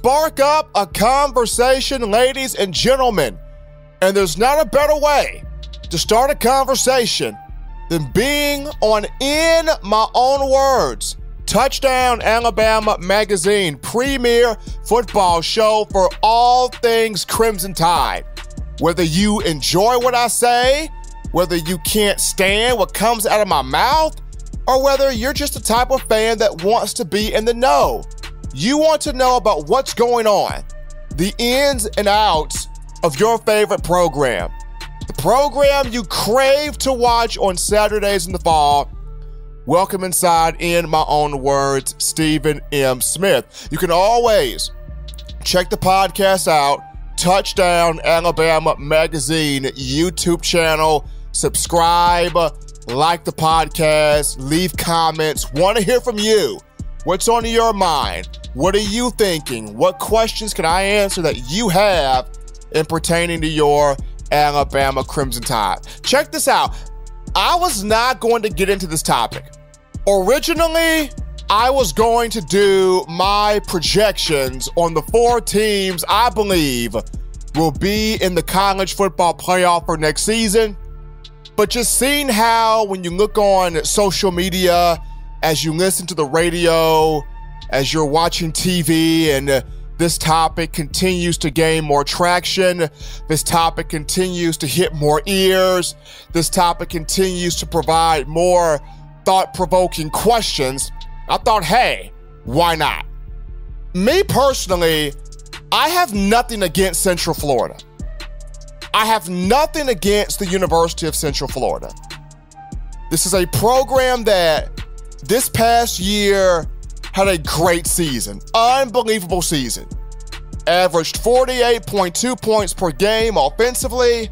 spark up a conversation, ladies and gentlemen. And there's not a better way to start a conversation than being on In My Own Words, Touchdown Alabama Magazine, premier football show for all things Crimson Tide. Whether you enjoy what I say, whether you can't stand what comes out of my mouth, or whether you're just the type of fan that wants to be in the know. You want to know about what's going on, the ins and outs of your favorite program. The program you crave to watch on Saturdays in the fall. Welcome inside In My Own Words, Stephen M. Smith. You can always check the podcast out, Touchdown Alabama Magazine YouTube channel. Subscribe, like the podcast, leave comments. Want to hear from you. What's on your mind? What are you thinking? What questions can I answer that you have in pertaining to your Alabama Crimson Tide? Check this out. I was not going to get into this topic. Originally, I was going to do my projections on the 4 teams I believe will be in the college football playoff for next season. But just seeing how when you look on social media, as you listen to the radio, as you're watching TV, and this topic continues to gain more traction, this topic continues to hit more ears, this topic continues to provide more thought-provoking questions, I thought, hey, why not? Me personally, I have nothing against Central Florida. I have nothing against the University of Central Florida. This is a program that this past year had a great season, unbelievable season. Averaged 48.2 points per game offensively,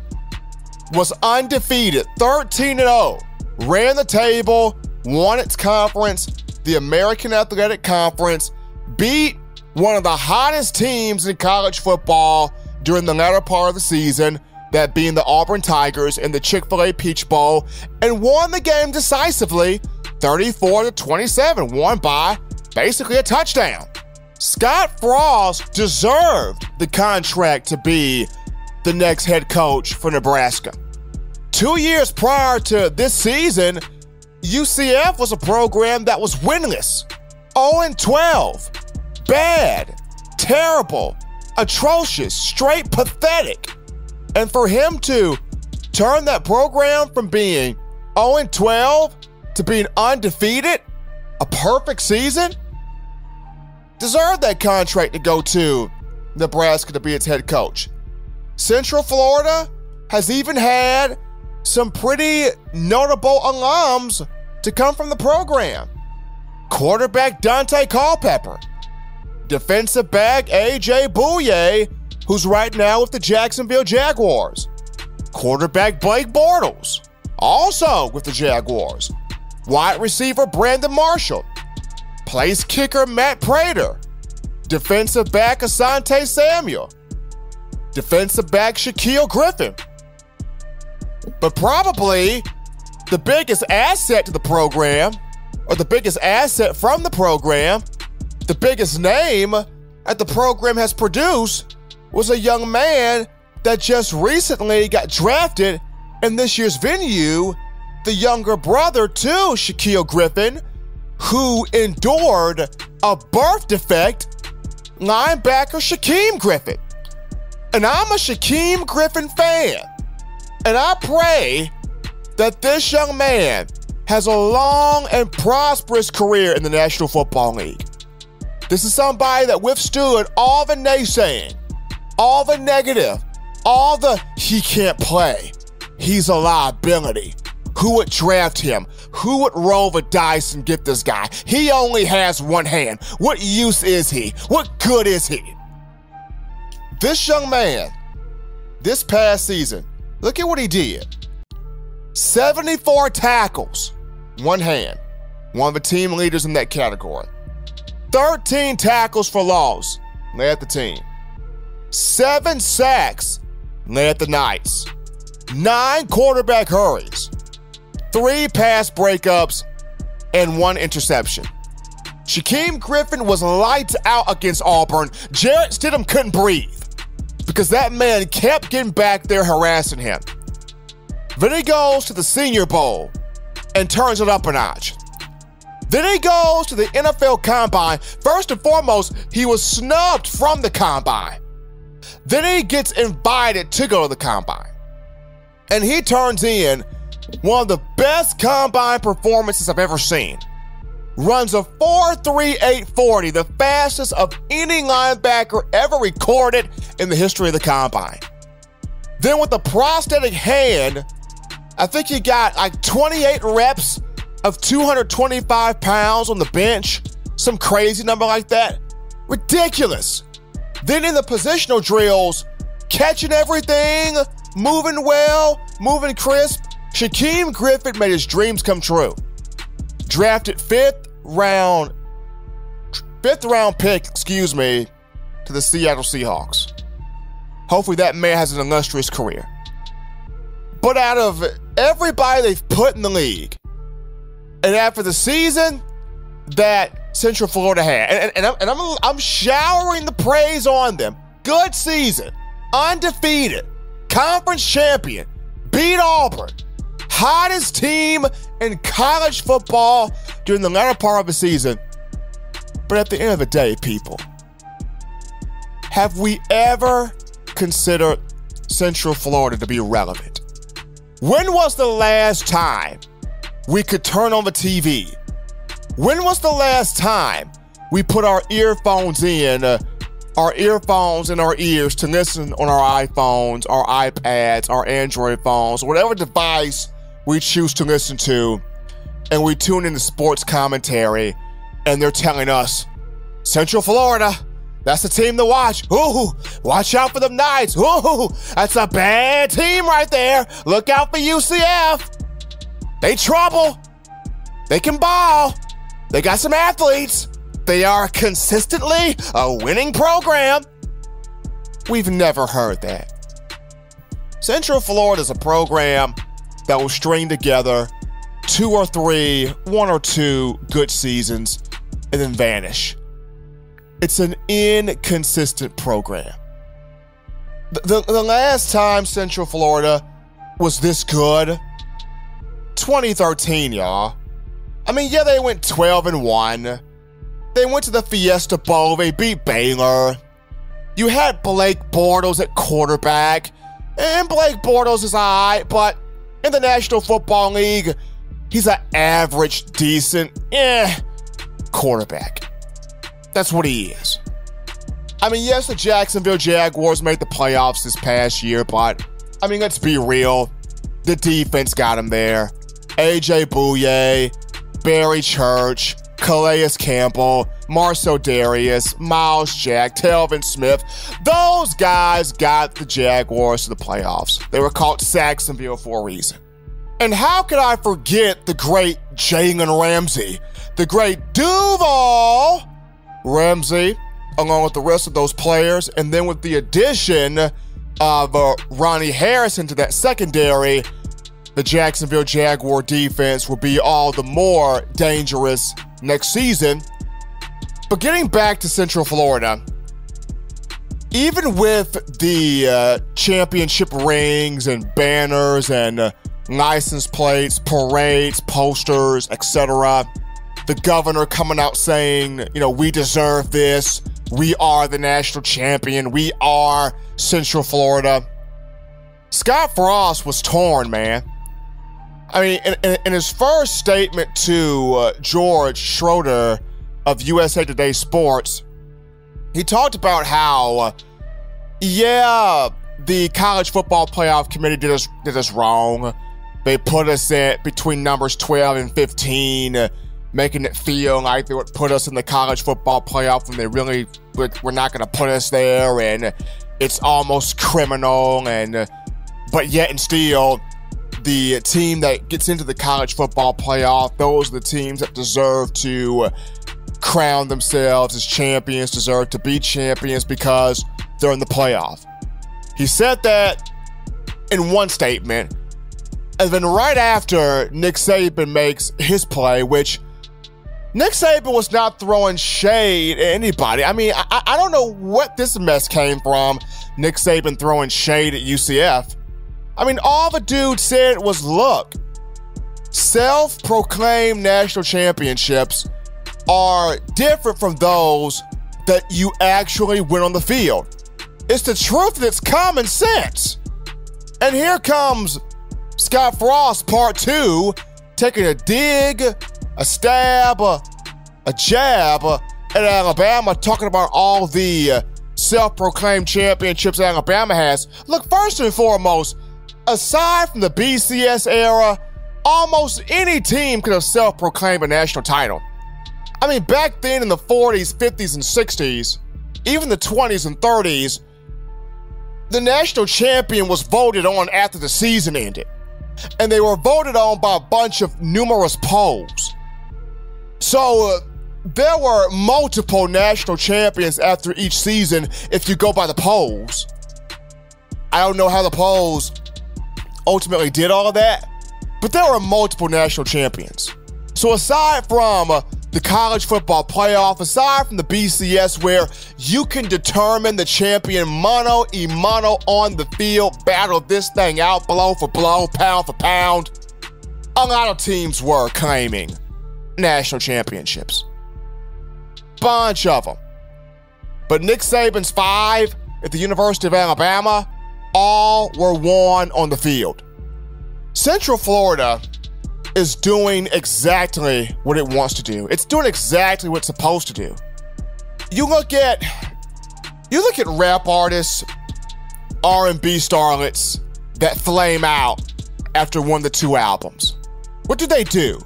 was undefeated, 13-0, ran the table, won its conference, the American Athletic Conference, beat one of the hottest teams in college football during the latter part of the season, that being the Auburn Tigers in the Chick-fil-A Peach Bowl, and won the game decisively, 34-27, won by basically a touchdown. Scott Frost deserved the contract to be the next head coach for Nebraska. 2 years prior to this season, UCF was a program that was winless, 0-12, bad, terrible, atrocious, straight pathetic. And for him to turn that program from being 0-12 to being undefeated, a perfect season, deserved that contract to go to Nebraska to be its head coach. Central Florida has even had some pretty notable alums to come from the program. Quarterback Dante Culpepper, defensive back A.J. Bouye, who's right now with the Jacksonville Jaguars. Quarterback Blake Bortles, also with the Jaguars. Wide receiver Brandon Marshall. Place kicker Matt Prater. Defensive back Asante Samuel. Defensive back Shaquille Griffin. But probably the biggest asset to the program, or the biggest asset from the program, the biggest name that the program has produced, was a young man that just recently got drafted in this year's venue, the younger brother to Shaquille Griffin, who endured a birth defect, linebacker Shaquem Griffin. And I'm a Shaquem Griffin fan. And I pray that this young man has a long and prosperous career in the National Football League. This is somebody that withstood all the naysaying, all the negative, all the he can't play, he's a liability, who would draft him, who would roll the dice and get this guy, he only has one hand, what use is he, what good is he? This young man, this past season, look at what he did. 74 tackles, one hand, one of the team leaders in that category. 13 tackles for loss, led the team. 7 sacks, led the Knights. 9 quarterback hurries. 3 pass breakups, and 1 interception. Shaquem Griffin was lights out against Auburn. Jarrett Stidham couldn't breathe because that man kept getting back there harassing him. Then he goes to the Senior Bowl and turns it up a notch. Then he goes to the NFL Combine. First and foremost, he was snubbed from the Combine. Then he gets invited to go to the Combine. And he turns in one of the best Combine performances I've ever seen. Runs a 4.38 40, the fastest of any linebacker ever recorded in the history of the Combine. Then with a prosthetic hand, I think he got like 28 reps of 225 pounds on the bench. Some crazy number like that. Ridiculous. Then in the positional drills, catching everything, moving well, moving crisp. Shaquem Griffin made his dreams come true. Drafted fifth round pick, to the Seattle Seahawks. Hopefully that man has an illustrious career. But out of everybody they've put in the league, and after the season that Central Florida had, and I'm showering the praise on them. Good season, undefeated, conference champion, beat Auburn, hottest team in college football during the latter part of the season. But at the end of the day, people, have we ever considered Central Florida to be relevant? When was the last time we could turn on the TV? When was the last time we put our earphones in our ears to listen on our iPhones, our iPads, our Android phones, whatever device we choose to listen to, and we tune in to sports commentary, and they're telling us, Central Florida, that's the team to watch. Ooh, watch out for them Knights. Ooh, that's a bad team right there. Look out for UCF. They trouble. They can ball. They got some athletes. They are consistently a winning program. We've never heard that. Central Florida is a program that will string together 2 or 3, 1 or 2 good seasons and then vanish. It's an inconsistent program. The last time Central Florida was this good, 2013, y'all. I mean, yeah, they went 12-1. They went to the Fiesta Bowl. They beat Baylor. You had Blake Bortles at quarterback. And Blake Bortles is all right, but in the National Football League, he's an average, decent, quarterback. That's what he is. I mean, yes, the Jacksonville Jaguars made the playoffs this past year, but, I mean, let's be real. The defense got him there. A.J. Bouye, Barry Church, Calais Campbell, Marcel Darius, Miles Jack, Telvin Smith. Those guys got the Jaguars to the playoffs. They were called Saxonville for a reason. And how could I forget the great Jalen Ramsey, the great Duval Ramsey, along with the rest of those players, and then with the addition of Ronnie Harrison to that secondary, the Jacksonville Jaguar defense will be all the more dangerous next season. But getting back to Central Florida, even with the championship rings and banners and license plates, parades, posters, etc., the governor coming out saying, we deserve this. We are the national champion. We are Central Florida. Scott Frost was torn, man. I mean, in his first statement to George Schroeder of USA Today Sports, he talked about how, the College Football Playoff Committee did us wrong. They put us at between numbers 12 and 15, making it feel like they would put us in the College Football Playoff when they really were not going to put us there, and it's almost criminal. But yet and still, the team that gets into the College Football Playoff, those are the teams that deserve to crown themselves as champions, deserve to be champions because they're in the playoff. He said that in one statement, and then right after Nick Saban makes his play, which Nick Saban was not throwing shade at anybody. I mean, I don't know what this mess came from, Nick Saban throwing shade at UCF. I mean, all the dude said was, look, self-proclaimed national championships are different from those that you actually win on the field. It's the truth and it's common sense. And here comes Scott Frost, part 2, taking a dig, a stab, a jab at Alabama, talking about all the self-proclaimed championships Alabama has. Look, first and foremost, aside from the BCS era, almost any team could have self-proclaimed a national title. I mean, back then in the 40s, 50s, and 60s, even the 20s and 30s, the national champion was voted on after the season ended. And they were voted on by a bunch of numerous polls. So there were multiple national champions after each season if you go by the polls. I don't know how the polls ultimately did all of that, but there were multiple national champions. So aside from the college football playoff, aside from the BCS where you can determine the champion mano a mano on the field, battle this thing out blow for blow, pound for pound, a lot of teams were claiming national championships. Bunch of them. But Nick Saban's 5 at the University of Alabama, all were won on the field. Central Florida is doing exactly what it wants to do. It's doing exactly what it's supposed to do. You look at rap artists, R&B starlets that flame out after one of the 2 albums. What do?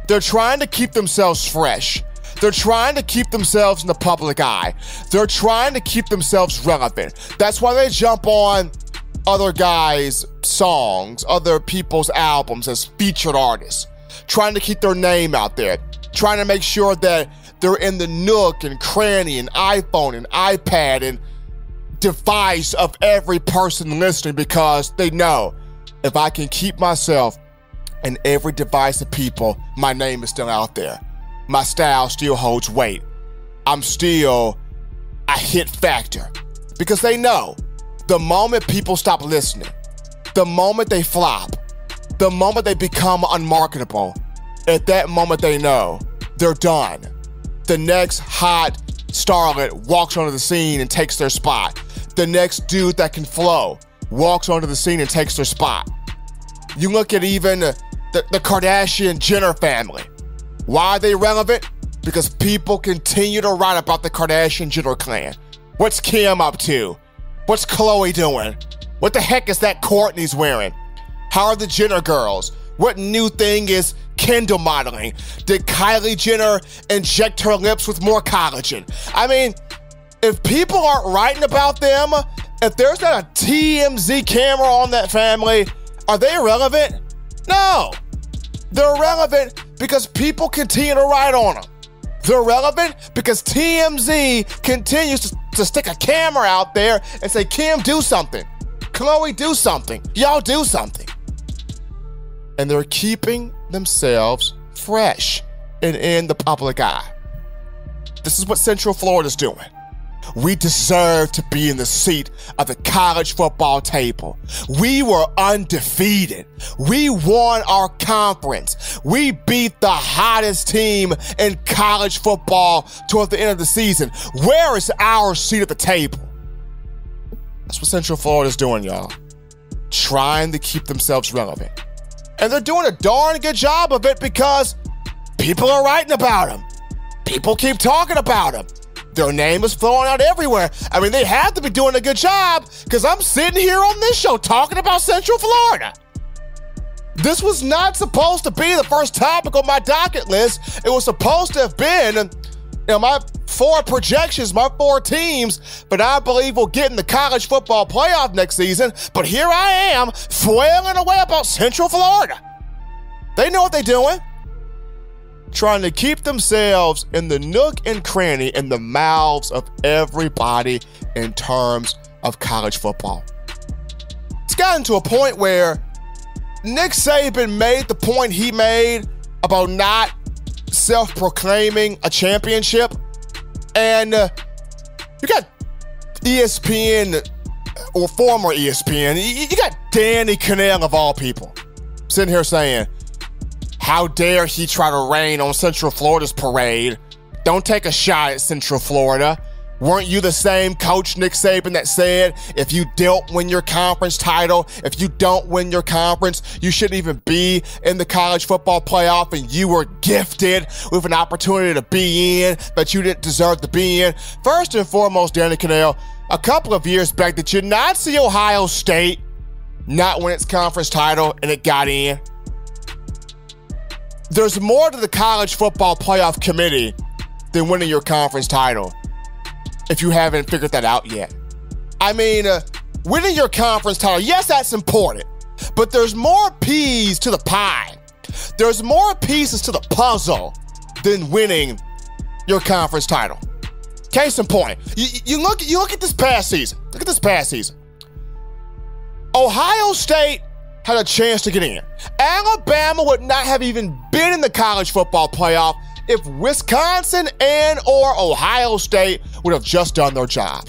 They're trying to keep themselves fresh. They're trying to keep themselves in the public eye. They're trying to keep themselves relevant. That's why they jump on other guys' songs, other people's albums as featured artists, trying to keep their name out there, trying to make sure that they're in the nook and cranny and iPhone and iPad and device of every person listening, because they know if I can keep myself in every device of people, my name is still out there. My style still holds weight. I'm still a hit factor, because they know the moment people stop listening, the moment they flop, the moment they become unmarketable, at that moment they know they're done. The next hot starlet walks onto the scene and takes their spot. The next dude that can flow walks onto the scene and takes their spot. You look at even the Kardashian-Jenner family. Why are they relevant? Because people continue to write about the Kardashian-Jenner clan. What's Kim up to? What's Khloe doing? What the heck is that Kourtney's wearing? How are the Jenner girls? What new thing is Kendall modeling? Did Kylie Jenner inject her lips with more collagen? I mean, if people aren't writing about them, if there's not a TMZ camera on that family, are they relevant? No. They're relevant because people continue to write on them. They're relevant because TMZ continues to stick a camera out there and say, Kim, do something. Khloe, do something. Y'all do something. And they're keeping themselves fresh and in the public eye. This is what Central Florida's doing. We deserve to be in the seat of the college football table. We were undefeated. We won our conference. We beat the hottest team in college football toward the end of the season. Where is our seat at the table? That's what Central Florida's doing, y'all. Trying to keep themselves relevant. And they're doing a darn good job of it because people are writing about them. People keep talking about them. Their name is flowing out everywhere. I mean, they have to be doing a good job because I'm sitting here on this show talking about Central Florida. This was not supposed to be the first topic on my docket list. It was supposed to have been, my 4 projections, my 4 teams, but I believe we'll get in the college football playoff next season. But here I am flailing away about Central Florida. They know what they're doing. Trying to keep themselves in the nook and cranny in the mouths of everybody in terms of college football. It's gotten to a point where Nick Saban made the point he made about not self-proclaiming a championship, and you got ESPN, or former ESPN, you got Danny Kanell of all people sitting here saying, how dare he try to rain on Central Florida's parade? Don't take a shot at Central Florida. Weren't you the same coach, Nick Saban, that said if you don't win your conference title, if you don't win your conference, you shouldn't even be in the college football playoff, and you were gifted with an opportunity to be in, but you didn't deserve to be in? First and foremost, Danny Kanell, a couple of years back, did you not see Ohio State not win its conference title and it got in? There's more to the college football playoff committee than winning your conference title, if you haven't figured that out yet. I mean, winning your conference title, yes, that's important, but there's more peas to the pie. There's more pieces to the puzzle than winning your conference title. Case in point, you look at this past season. Look at this past season. Ohio State had a chance to get in. Alabama would not have even been in the college football playoff if Wisconsin and or Ohio State would have just done their job.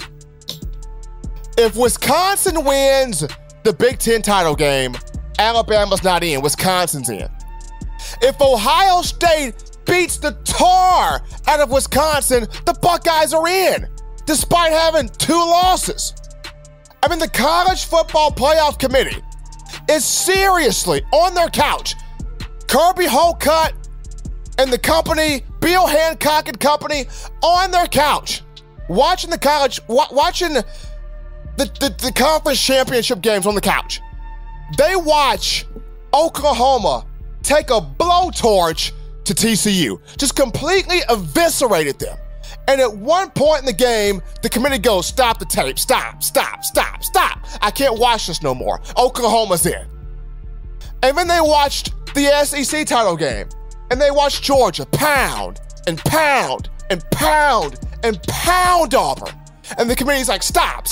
If Wisconsin wins the Big Ten title game, Alabama's not in, Wisconsin's in. If Ohio State beats the tar out of Wisconsin, the Buckeyes are in, despite having 2 losses. I mean, the College Football Playoff Committee is seriously on their couch. Kirby Hocutt and the company, Bill Hancock and company, on their couch, watching the conference championship games on the couch. They watch Oklahoma take a blowtorch to TCU, just completely eviscerated them. And at one point in the game, the committee goes, stop the tape, stop. I can't watch this no more. Oklahoma's in. And then they watched the SEC title game, and they watched Georgia pound and pound and pound and pound Auburn. And the committee's like, stop.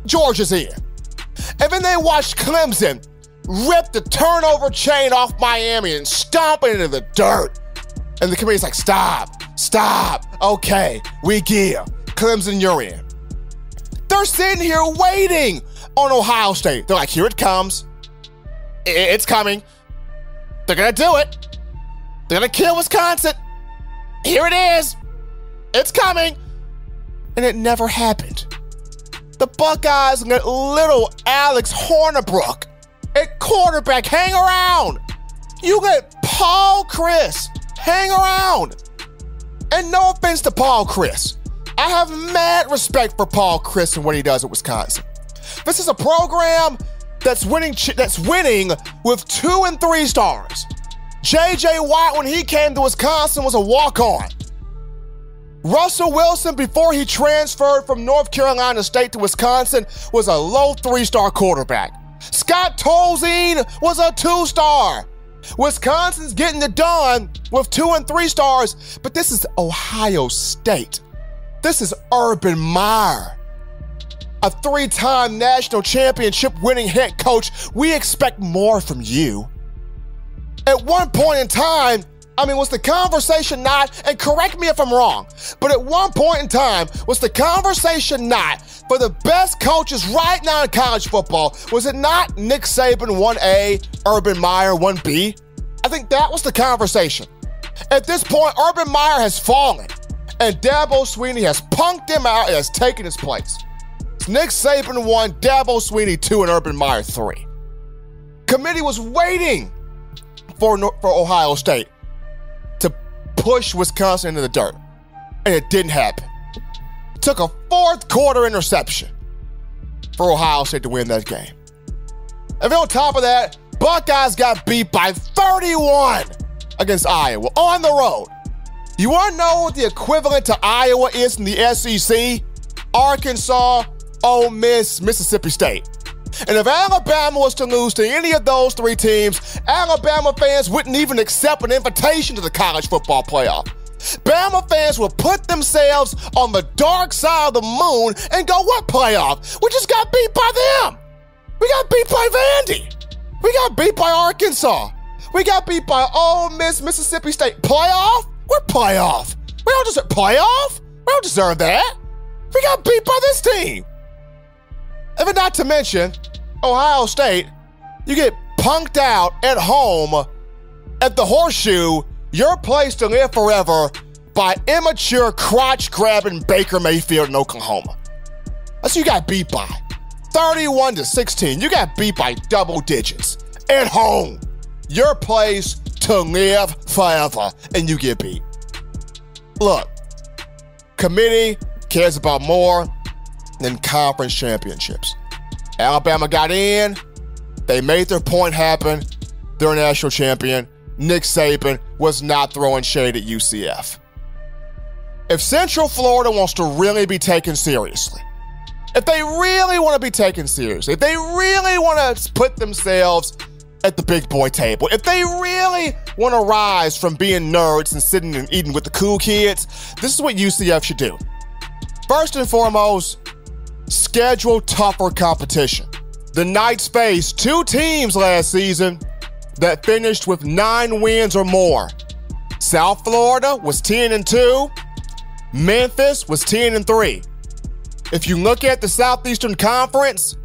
Georgia's in. And then they watched Clemson rip the turnover chain off Miami and stomp it into the dirt. And the committee's like, stop. Okay, we give. Clemson, you're in. They're sitting here waiting on Ohio State. They're like, here it comes. It's coming. They're going to do it. They're going to kill Wisconsin. Here it is. It's coming. And it never happened. The Buckeyes let little Alex Hornibrook at quarterback hang around. You let Paul Chris hang around. And no offense to Paul Chris, I have mad respect for Paul Chris and what he does at Wisconsin. This is a program that's winning with 2 and 3 stars. J.J. Watt, when he came to Wisconsin, was a walk-on. Russell Wilson, before he transferred from North Carolina State to Wisconsin, was a low 3-star quarterback. Scott Tolzien was a 2-star. Wisconsin's getting it done with 2 and 3 stars, but this is Ohio State. This is Urban Meyer, a 3-time national championship winning head coach. We expect more from you. At one point in time, was the conversation not, and correct me if I'm wrong, but at one point in time, was the conversation not for the best coaches right now in college football, was it not Nick Saban 1A, Urban Meyer 1B? I think that was the conversation. At this point, Urban Meyer has fallen, and Dabo Swinney has punked him out and has taken his place. It's Nick Saban 1, Dabo Swinney 2, and Urban Meyer 3. Committee was waiting for Ohio State to push Wisconsin into the dirt, and it didn't happen. It took a 4th quarter interception for Ohio State to win that game. And then on top of that, Buckeyes got beat by 31 against Iowa on the road. You want to know what the equivalent to Iowa is in the SEC? Arkansas, Ole Miss, Mississippi State. And if Alabama was to lose to any of those 3 teams, Alabama fans wouldn't even accept an invitation to the college football playoff. Bama fans will put themselves on the dark side of the moon and go, what playoff? We just got beat by them. We got beat by Vandy. We got beat by Arkansas. We got beat by Ole Miss, Mississippi State. Playoff? What playoff? We don't deserve playoff. We don't deserve that. We got beat by this team. And not to mention, Ohio State, you get punked out at home at the Horseshoe, your place to live forever, by immature, crotch-grabbing Baker Mayfield in Oklahoma. That's who you got beat by. 31-16. You got beat by double digits at home. Your place to live forever, and you get beat. Look, committee cares about more than conference championships. Alabama got in. They made their point happen. They're a national champion. Nick Saban was not throwing shade at UCF. If Central Florida wants to really be taken seriously, if they really want to be taken seriously, if they really want to put themselves at the big boy table, if they really want to rise from being nerds and sitting and eating with the cool kids, this is what UCF should do. First and foremost, schedule tougher competition. The Knights faced 2 teams last season that finished with 9 wins or more. South Florida was 10-2. Memphis was 10-3. If you look at the Southeastern Conference,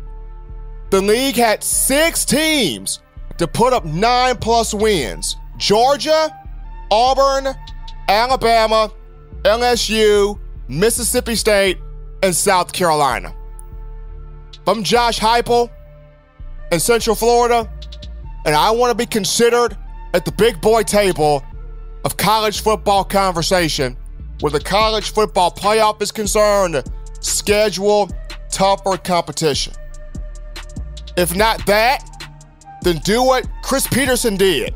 the league had 6 teams to put up 9+ wins. Georgia, Auburn, Alabama, LSU, Mississippi State, and South Carolina. If I'm Josh Heupel in Central Florida, and I want to be considered at the big boy table of college football conversation, where the college football playoff is concerned, schedule tougher competition. If not that, then do what Chris Peterson did.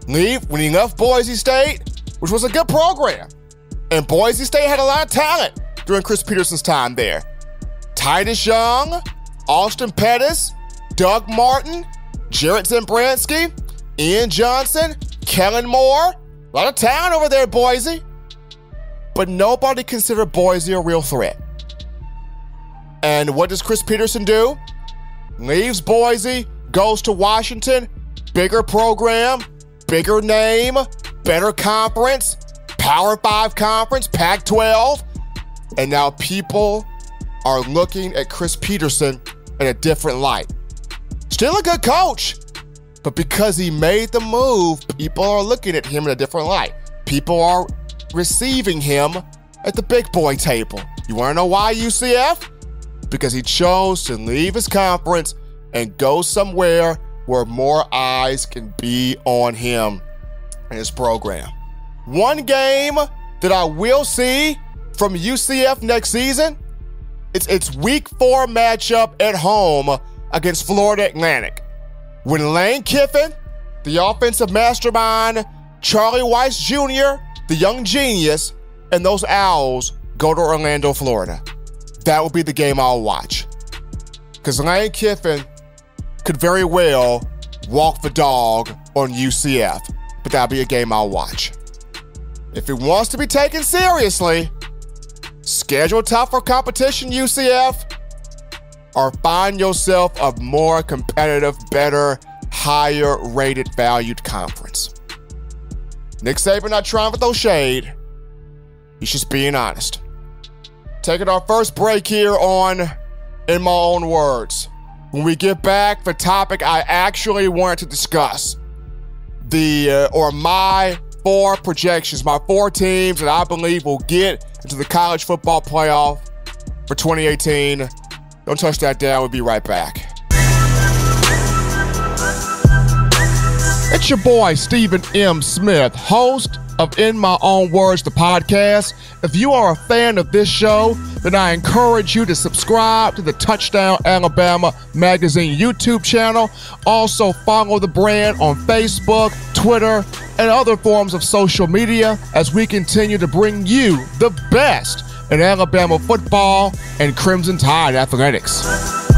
Leave when he left Boise State, which was a good program. And Boise State had a lot of talent during Chris Peterson's time there. Titus Young, Austin Pettis, Doug Martin, Jarrett Zembransky, Ian Johnson, Kellen Moore. A lot of talent over there at Boise. But nobody considered Boise a real threat. And what does Chris Peterson do? Leaves Boise, goes to Washington, bigger program, bigger name, better conference, Power 5 conference, Pac-12. And now people are looking at Chris Peterson in a different light. Still a good coach, but because he made the move, people are looking at him in a different light. People are receiving him at the big boy table. You want to know why, UCF? Because he chose to leave his conference and go somewhere where more eyes can be on him and his program. One game that I will see from UCF next season, it's week 4 matchup at home against Florida Atlantic. When Lane Kiffin, the offensive mastermind, Charlie Weiss Jr., the young genius, and those Owls go to Orlando, Florida. That will be the game I'll watch. Because Lane Kiffin could very well walk the dog on UCF, but that'll be a game I'll watch. If it wants to be taken seriously, schedule tougher competition, UCF, or find yourself a more competitive, better, higher rated, valued conference. Nick Saban not trying to throw shade. He's just being honest. Taking our first break here on In My Own Words. When we get back, the topic I actually wanted to discuss, my 4 projections, my 4 teams that I believe will get into the college football playoff for 2018. Don't touch that dial. We'll be right back. It's your boy, Stephen M. Smith, host of In My Own Words, the podcast. If you are a fan of this show, then I encourage you to subscribe to the Touchdown Alabama Magazine YouTube channel. Also follow the brand on Facebook, Twitter, and other forms of social media as we continue to bring you the best in Alabama football and Crimson Tide athletics.